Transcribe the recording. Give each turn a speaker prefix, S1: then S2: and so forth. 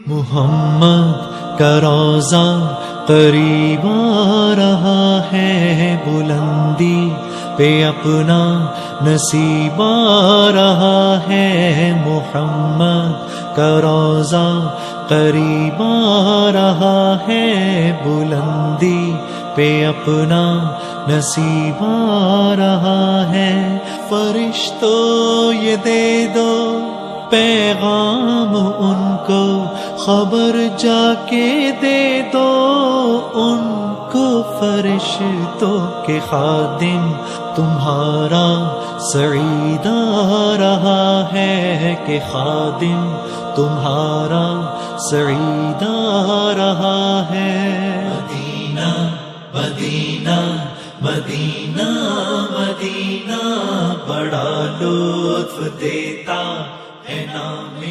S1: محمد کا روضہ قریب آ رہا ہے، بلندی پہ اپنا نصیب آ رہا ہے۔ محمد کا روضہ قریب آ رہا ہے، بلندی پہ اپنا نصیب آ رہا ہے۔ فرشتوں یہ دے دو پیغام ان کو، خبر جا کے دے دو ان کو، فرشتوں کے خادم تمہارا سعید آ رہا ہے، کہ خادم تمہارا سعید آ رہا ہے۔ مدینہ مدینہ مدینہ مدینہ بڑا لطف دیتا ہے نام